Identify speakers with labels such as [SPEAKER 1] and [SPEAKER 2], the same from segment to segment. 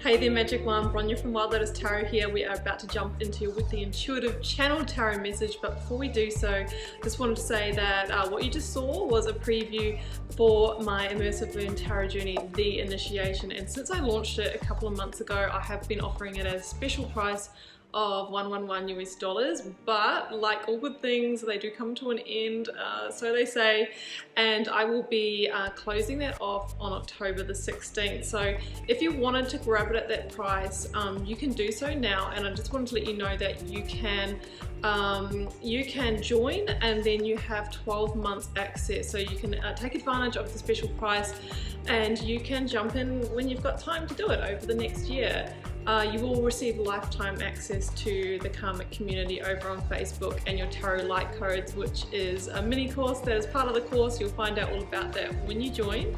[SPEAKER 1] Hey there Magic One, Bronya from Wild Lotus Tarot here. We are about to jump into your weekly intuitive channel tarot message, but before we do so, just wanted to say that what you just saw was a preview for my immersive learn tarot journey, The Initiation, and since I launched it a couple of months ago, I have been offering it at a special price of $111 US, but like all good things, they do come to an end, so they say, and I will be closing that off on October the 16th. So if you wanted to grab it at that price, you can do so now, and I just wanted to let you know that you can join, and then you have 12 months access, so you can take advantage of the special price, and you can jump in when you've got time to do it over the next year. You will receive lifetime access to the Karmic community over on Facebook and your Tarot Light Codes, which is a mini course that is part of the course. You'll find out all about that when you join.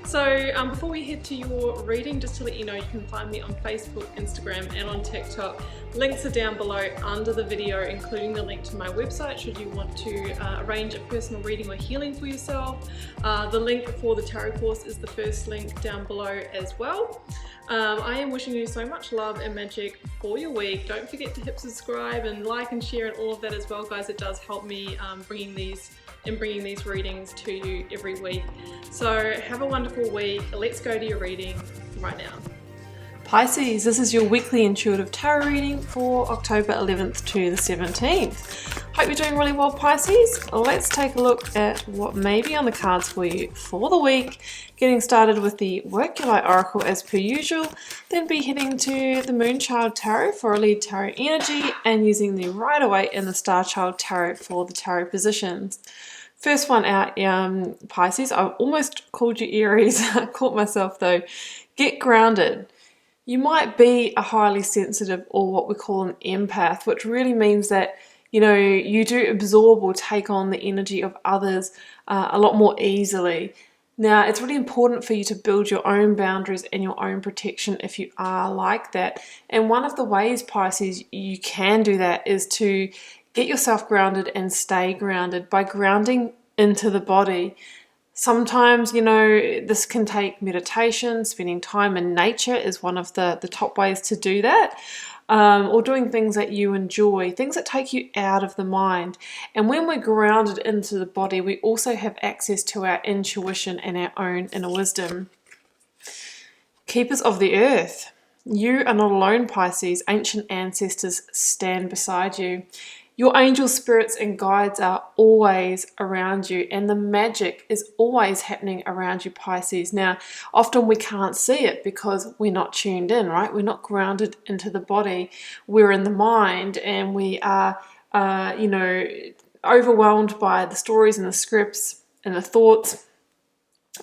[SPEAKER 1] So before we head to your reading, just to let you know, you can find me on Facebook, Instagram and on TikTok. Links are down below under the video, including the link to my website should you want to arrange a personal reading or healing for yourself. The link for the tarot course is the first link down below as well. I am wishing you so much love and magic for your week. Don't forget to hit subscribe and like and share and all of that as well, guys. It does help me bringing these readings to you every week. So have a wonderful week. Let's go to your reading right now. Pisces, this is your weekly intuitive tarot reading for October 11th to the 17th. Hope you're doing really well, Pisces. Let's take a look at what may be on the cards for you for the week. Getting started with the Workulite Oracle as per usual, then be heading to the Moonchild Tarot for a lead tarot energy, and using the Rider-Waite and the Starchild Tarot for the tarot positions. First one out, Pisces. I almost called you Aries. I caught myself though. Get grounded. You might be a highly sensitive, or what we call an empath, which really means that you do absorb or take on the energy of others a lot more easily. Now, it's really important for you to build your own boundaries and your own protection if you are like that. And one of the ways, Pisces, you can do that is to get yourself grounded and stay grounded by grounding into the body. Sometimes, this can take meditation. Spending time in nature is one of the top ways to do that. Or doing things that you enjoy, things that take you out of the mind. And when we're grounded into the body, we also have access to our intuition and our own inner wisdom. Keepers of the earth. You are not alone, Pisces. Ancient ancestors stand beside you. Your angel spirits and guides are always around you, and the magic is always happening around you, Pisces. Now, often we can't see it because we're not tuned in, right? We're not grounded into the body. We're in the mind, and we are, overwhelmed by the stories and the scripts and the thoughts.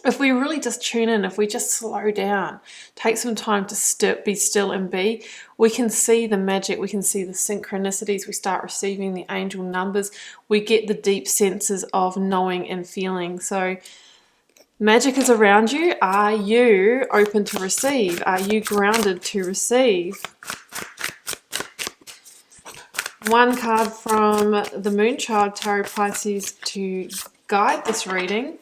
[SPEAKER 1] If we really just tune in, if we just slow down, take some time to be still and be, we can see the magic, we can see the synchronicities, we start receiving the angel numbers, we get the deep senses of knowing and feeling. So magic is around you. Are you open to receive? Are you grounded to receive? One card from the Moonchild Tarot, Pisces, to guide this reading.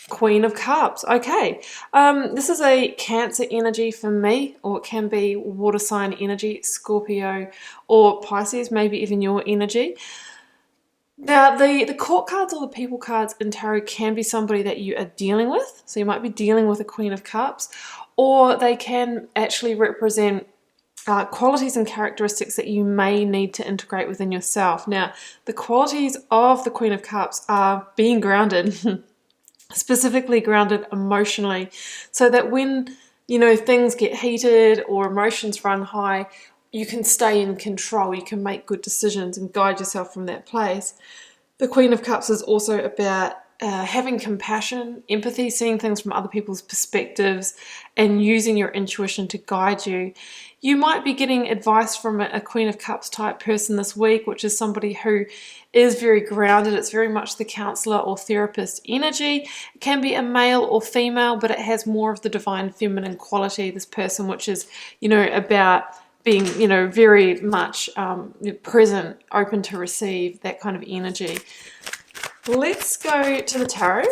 [SPEAKER 1] Queen of Cups. Okay, this is a Cancer energy for me, or it can be water sign energy, Scorpio or Pisces, maybe even your energy. Now, the court cards or the people cards in tarot can be somebody that you are dealing with. So you might be dealing with a Queen of Cups, or they can actually represent qualities and characteristics that you may need to integrate within yourself. Now, the qualities of the Queen of Cups are being grounded, specifically grounded emotionally, so that when things get heated or emotions run high, you can stay in control, you can make good decisions and guide yourself from that place. The Queen of Cups is also about having compassion, empathy, seeing things from other people's perspectives, and using your intuition to guide you. You might be getting advice from a Queen of Cups type person this week, which is somebody who is very grounded. It's very much the counselor or therapist energy. It can be a male or female, but it has more of the divine feminine quality, this person, which is, about being, very much present, open to receive, that kind of energy. Let's go to the tarot.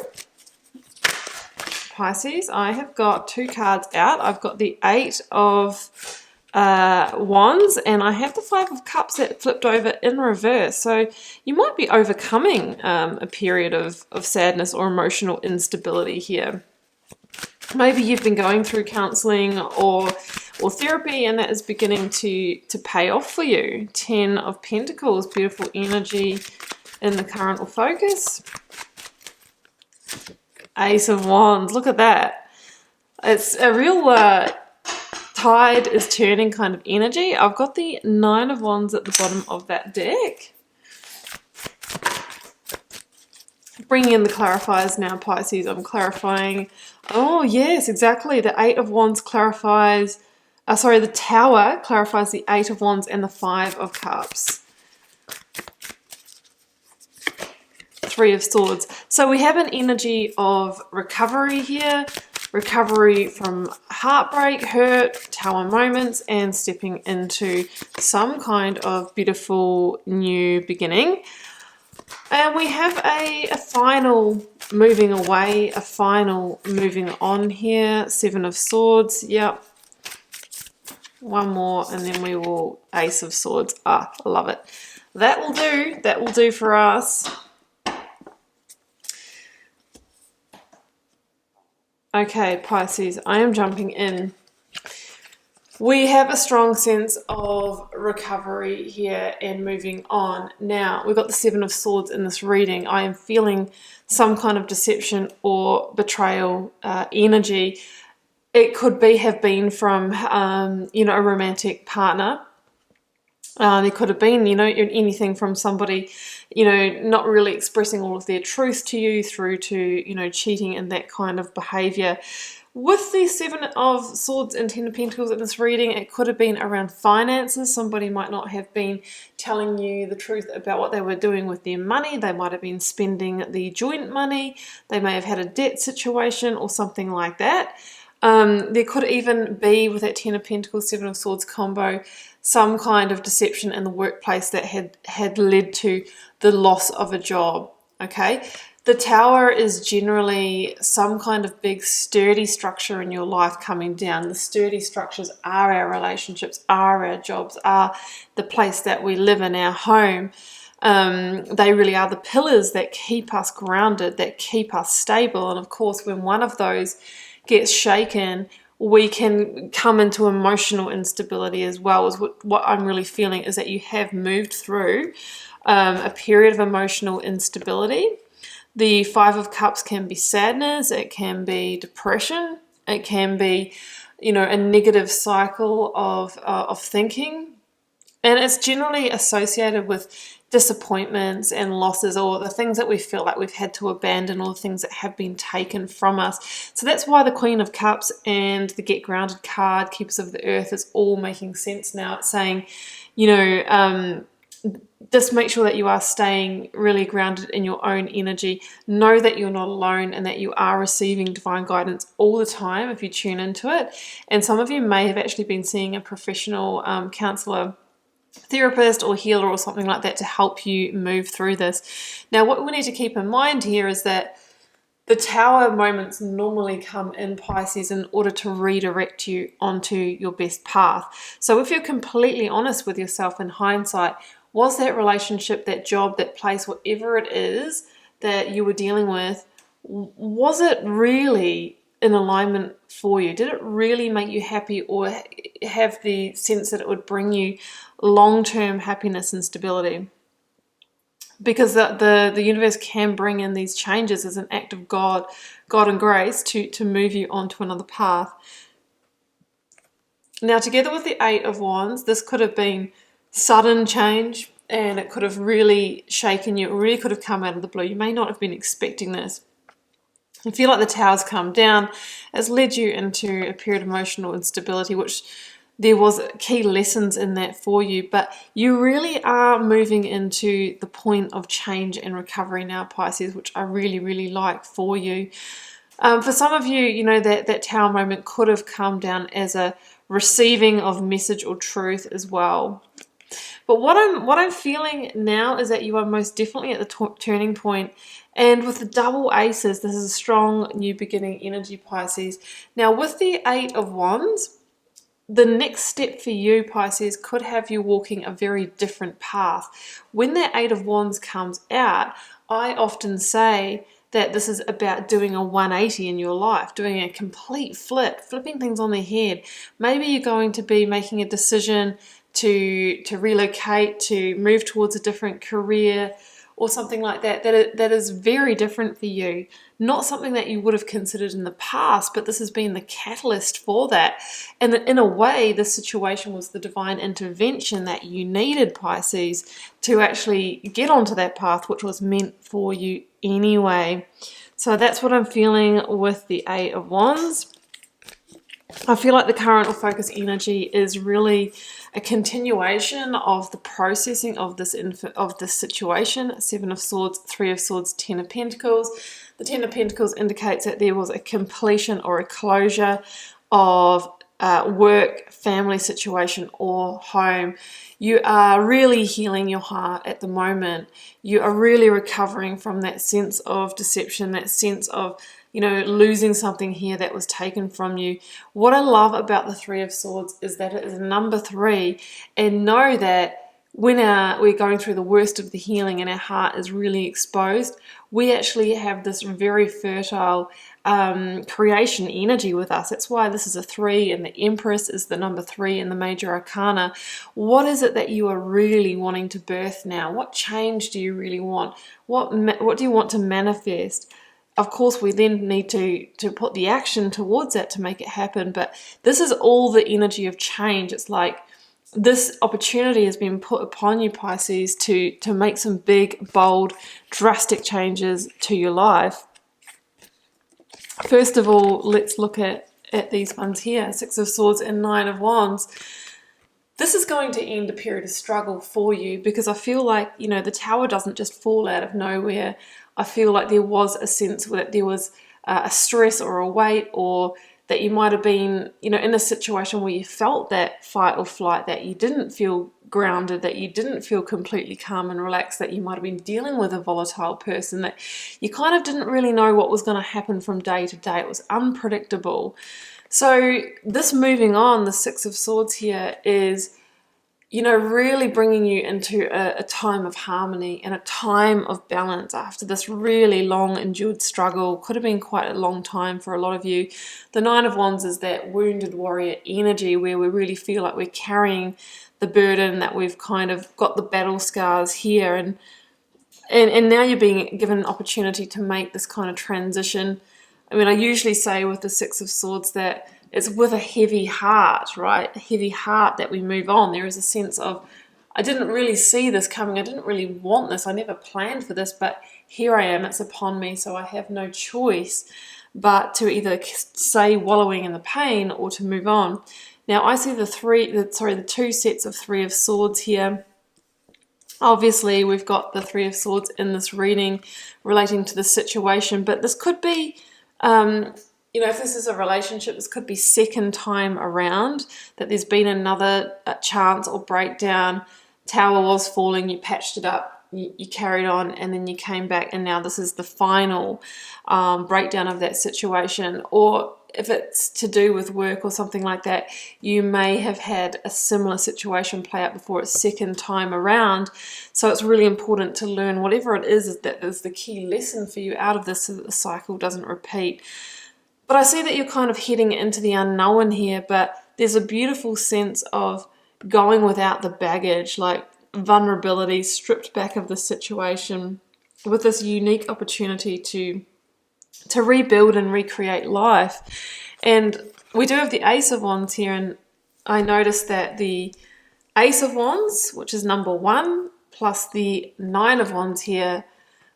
[SPEAKER 1] Pisces, I have got 2 cards out. I've got the 8 of Wands, and I have the 5 of Cups that flipped over in reverse. So you might be overcoming a period of sadness or emotional instability here. Maybe you've been going through counseling or therapy, and that is beginning to pay off for you. 10 of Pentacles, beautiful energy in the current or focus. Ace of Wands, look at that. It's a real tide is turning kind of energy. I've got the 9 of Wands at the bottom of that deck. Bringing in the clarifiers now, Pisces. I'm clarifying. Oh, yes, exactly. The 8 of Wands clarifies, the Tower clarifies the 8 of Wands and the 5 of Cups. 3 of Swords. So we have an energy of recovery here. Recovery from heartbreak, hurt, Tower moments, and stepping into some kind of beautiful new beginning. And we have a final moving away, a final moving on here. 7 of Swords. Yep. One more and then we will Ace of Swords. Ah, love it. That will do. That will do for us. Okay, Pisces, I am jumping in. We have a strong sense of recovery here and moving on. Now, we've got the 7 of Swords in this reading. I am feeling some kind of deception or betrayal energy. It could have been from, a romantic partner. There could have been, anything from somebody, not really expressing all of their truth to you through to, cheating and that kind of behavior. With the 7 of Swords and 10 of Pentacles in this reading, it could have been around finances. Somebody might not have been telling you the truth about what they were doing with their money. They might have been spending the joint money. They may have had a debt situation or something like that. There could even be, with that 10 of Pentacles, 7 of Swords combo, some kind of deception in the workplace that had led to the loss of a job, okay? The Tower is generally some kind of big sturdy structure in your life coming down. The sturdy structures are our relationships, are our jobs, are the place that we live in, our home. They really are the pillars that keep us grounded, that keep us stable. And of course, when one of those gets shaken, we can come into emotional instability as well. Is what I'm really feeling is that you have moved through a period of emotional instability. The 5 of Cups can be sadness, it can be depression, it can be, a negative cycle of thinking. And it's generally associated with disappointments and losses, or the things that we feel like we've had to abandon, or the things that have been taken from us. So that's why the Queen of Cups and the Get Grounded card, Keepers of the Earth, is all making sense now. It's saying, just make sure that you are staying really grounded in your own energy. Know that you're not alone and that you are receiving divine guidance all the time if you tune into it. And some of you may have actually been seeing a professional counselor, therapist or healer or something like that to help you move through this. Now, what we need to keep in mind here is that the Tower moments normally come in, Pisces, in order to redirect you onto your best path. So if you're completely honest with yourself in hindsight, was that relationship, that job, that place, whatever it is that you were dealing with, was it really in alignment for you? Did it really make you happy, or have the sense that it would bring you long-term happiness and stability? Because the universe can bring in these changes as an act of God and grace to move you onto another path. Now, together with the 8 of Wands, this could have been sudden change, and it could have really shaken you. It really could have come out of the blue. You may not have been expecting this. I feel like the Tower's come down, has led you into a period of emotional instability, which there was key lessons in that for you, but you really are moving into the point of change and recovery now, Pisces, which I really, really like for you. For some of you, that Tower moment could have come down as a receiving of message or truth as well. But what I'm feeling now is that you are most definitely at the turning point, And with the double aces, this is a strong new beginning energy, Pisces. Now with the 8 of Wands, the next step for you, Pisces, could have you walking a very different path. When that 8 of Wands comes out, I often say that this is about doing a 180 in your life, doing a complete flip, flipping things on their head. Maybe you're going to be making a decision to relocate, to move towards a different career or something like that, that is very different for you. Not something that you would have considered in the past, but this has been the catalyst for that. And in a way, this situation was the divine intervention that you needed, Pisces, to actually get onto that path, which was meant for you anyway. So that's what I'm feeling with the 8 of Wands. I feel like the current or focus energy is really a continuation of the processing of this situation. 7 of Swords, 3 of Swords, 10 of Pentacles. The 10 of Pentacles indicates that there was a completion or a closure of work, family situation, or home. You are really healing your heart at the moment. You are really recovering from that sense of deception, that sense of losing something here that was taken from you. What I love about the 3 of Swords is that it is number 3, and know that when we're going through the worst of the healing and our heart is really exposed, we actually have this very fertile creation energy with us. That's why this is a 3, and the Empress is the number 3 in the major arcana. What is it that you are really wanting to birth now? What change do you really want? What do you want to manifest? Of course, we then need to put the action towards that to make it happen. But this is all the energy of change. It's like this opportunity has been put upon you, Pisces, to make some big, bold, drastic changes to your life. First of all, let's look at these ones here. 6 of Swords and 9 of Wands. This is going to end a period of struggle for you, because I feel like, the Tower doesn't just fall out of nowhere. I feel like there was a sense that there was a stress or a weight, or that you might have been, in a situation where you felt that fight or flight, that you didn't feel grounded, that you didn't feel completely calm and relaxed, that you might have been dealing with a volatile person, that you kind of didn't really know what was going to happen from day to day. It was unpredictable. So this moving on, the 6 of Swords here is, really bringing you into a time of harmony and a time of balance after this really long endured struggle. Could have been quite a long time for a lot of you. The 9 of Wands is that wounded warrior energy where we really feel like we're carrying the burden, that we've kind of got the battle scars here, and now you're being given an opportunity to make this kind of transition. I mean, I usually say with the 6 of Swords that it's with a heavy heart, right? A heavy heart that we move on. There is a sense of, I didn't really see this coming. I didn't really want this. I never planned for this, but here I am. It's upon me, so I have no choice but to either stay wallowing in the pain or to move on. Now, I see the 2 sets of 3 of Swords here. Obviously, we've got the 3 of Swords in this reading relating to the situation, but this could be, if this is a relationship, this could be second time around, that there's been another chance or breakdown. Tower was falling, you patched it up, you carried on, and then you came back, and now this is the final breakdown of that situation. Or if it's to do with work or something like that, you may have had a similar situation play out before. It's second time around. So it's really important to learn whatever it is that is the key lesson for you out of this, so that the cycle doesn't repeat. But I see that you're kind of heading into the unknown here, but there's a beautiful sense of going without the baggage, like vulnerability, stripped back of the situation, with this unique opportunity to rebuild and recreate life. And we do have the Ace of Wands here, and I noticed that the Ace of Wands, which is number 1, plus the 9 of Wands here,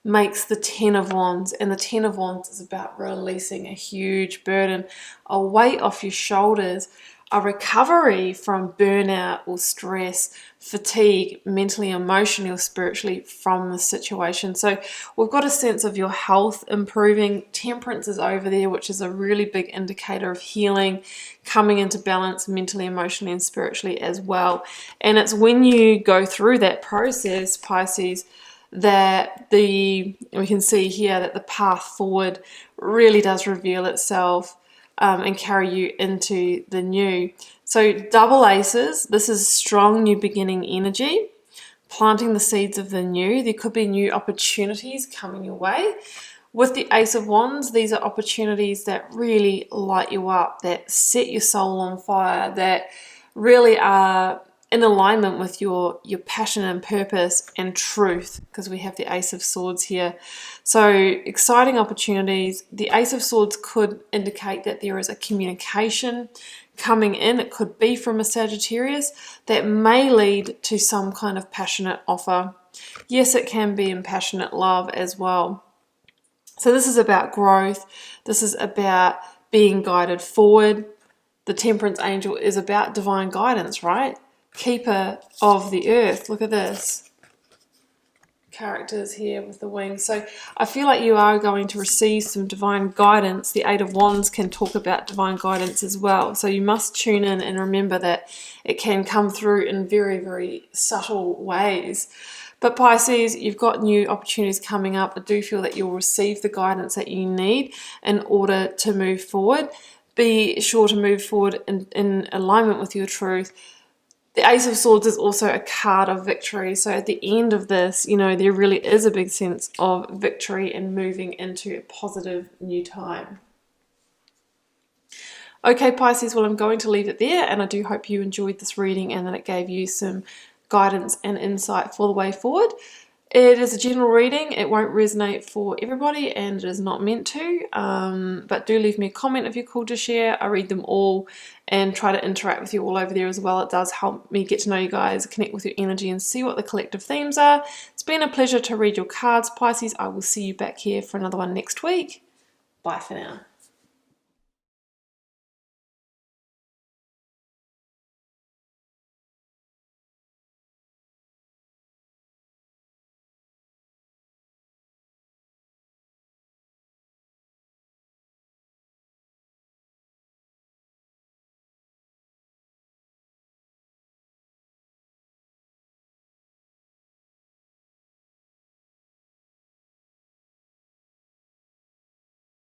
[SPEAKER 1] makes the 10 of Wands. And the 10 of Wands is about releasing a huge burden, a weight off your shoulders, a recovery from burnout or stress, fatigue, mentally, emotionally, or spiritually from the situation. So we've got a sense of your health improving. Temperance is over there, which is a really big indicator of healing, coming into balance mentally, emotionally, and spiritually as well. And it's when you go through that process, Pisces, that we can see here that the path forward really does reveal itself and carry you into the new. So double aces, this is strong new beginning energy, planting the seeds of the new. There could be new opportunities coming your way. With the Ace of Wands, these are opportunities that really light you up, that set your soul on fire, that really are in alignment with your passion and purpose and truth, because we have the Ace of Swords here. So exciting opportunities. The Ace of Swords could indicate that there is a communication coming in. It could be from a Sagittarius that may lead to some kind of passionate offer. Yes, it can be in passionate love as well. So this is about growth. This is about being guided forward. The Temperance Angel is about divine guidance, right? Keeper of the earth. Look at this. Characters here with the wings. So I feel like you are going to receive some divine guidance. The Eight of Wands can talk about divine guidance as well. So you must tune in and remember that it can come through in very, very subtle ways. But Pisces, you've got new opportunities coming up. I do feel that you'll receive the guidance that you need in order to move forward. Be sure to move forward in alignment with your truth. The Ace of Swords is also a card of victory. So at the end of this, you know, there really is a big sense of victory and moving into a positive new time. Okay, Pisces, well, I'm going to leave it there, and I do hope you enjoyed this reading and that it gave you some guidance and insight for the way forward. It is a general reading. It won't resonate for everybody, and it is not meant to, but do leave me a comment if you're called to share. I read them all and try to interact with you all over there as well. It does help me get to know you guys, connect with your energy, and see what the collective themes are. It's been a pleasure to read your cards, Pisces. I will see you back here for another one next week. Bye for now.